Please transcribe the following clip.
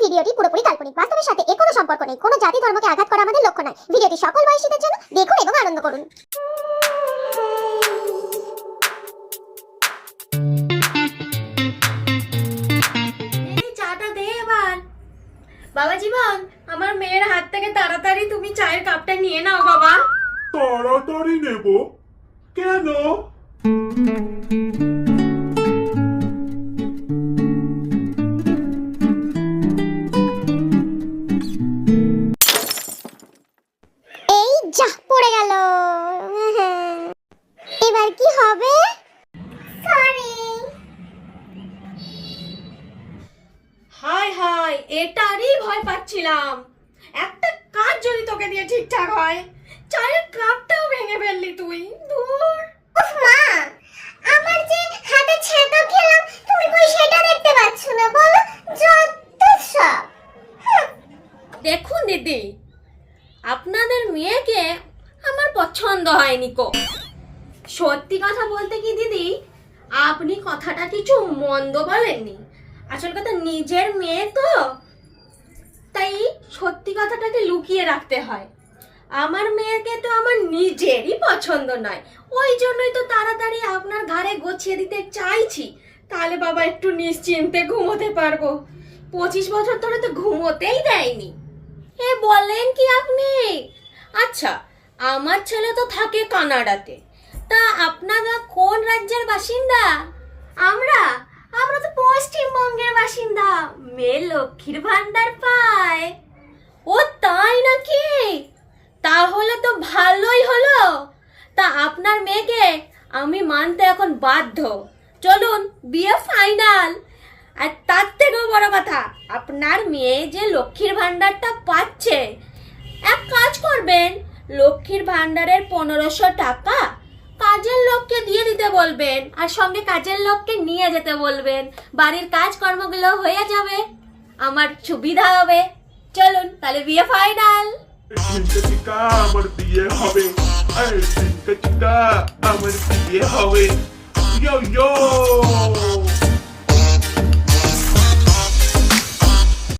ভিডিওটি পুরোপুরি কাল্পনিক, বাস্তবের সাথে এর কোনো সম্পর্ক নেই। কোনো জাতি ধর্মকে আঘাত করা আমাদের লক্ষ্য নয়। ভিডিওটি সকল বয়সীদের জন্য, দেখুন এবং আনন্দ করুন। চাটা দে এবার। বাবা জীবন, আমার মেয়ের হাত থেকে তাড়াতাড়ি তুমি চায়ের কাপটা নিয়ে নাও বাবা। তাড়াতাড়ি নেব কেন? এই যা পড়ে গেল। এবার কি হবে? সরি। হাই হাই, এটারই ভয় পাচ্ছিলাম। একটা কাজ যদি তোকে দিয়ে ঠিকঠাক হয়, চায়ের কাপটাও ভেঙে ফেললি তুই। দূর। উফ মা, আমার যে হাতে ছ্যাঁকা খেলাম তুমি কই সেটা দেখতে পাচ্ছ না? বলো, যত সব। দেখুন দিদি, আপনাদের মেয়েকে আমার পছন্দ হয়নি কো। সত্যি কথা বলতে কি দিদি, আপনি কথাটা কিছু মন্দ বলেননি। আসল কথা, নিজের মেয়ে তো, তাই সত্যি কথাটাকে লুকিয়ে রাখতে হয়। আমার মেয়েকে তো আমার নিজেরই পছন্দ নয়, ওই জন্যই তো তাড়াতাড়ি আপনার ঘাড়ে গছিয়ে দিতে চাইছি। তাহলে বাবা একটু নিশ্চিন্তে ঘুমোতে পারবো। 25 বছর ধরে তো ঘুমোতেই দেয়নি। এ বলেন কি আপনি? আচ্ছা, আমার ছেলে তো থাকে কানাডাতে, তা আপনারা কোন রাজ্যের বাসিন্দা? আমরা আমরা তো পশ্চিমবঙ্গের বাসিন্দা। মেয়ে লক্ষ্মীর ভান্ডার পায়। ও তাই নাকি? তাহলে তো ভালোই হলো। তা আপনার মেয়েকে আমি মানতে এখন বাধ্য। চলুন, বিয়ে ফাইনাল। আর তার থেকেও বড় কথা, আপনার মেয়ে যে লক্ষ্মীর ভান্ডারটা পাচ্ছে, এক কাজ করবেন, লক্ষ্মীর ভান্ডারের 1500 টাকা কাজের লোককে দিয়ে দিতে বলবেন, আর সঙ্গে কাজের লোককে নিয়ে যেতে বলবেন। বাড়ির কাজকর্মগুলো হয়ে যাবে, আমার সুবিধা হবে। চলুন, তাহলে বিয়ে ফাইনাল। চিকা আমার বিয়ে হবে, চিকা আমার বিয়ে হবে। ইয়ো ইয়ো।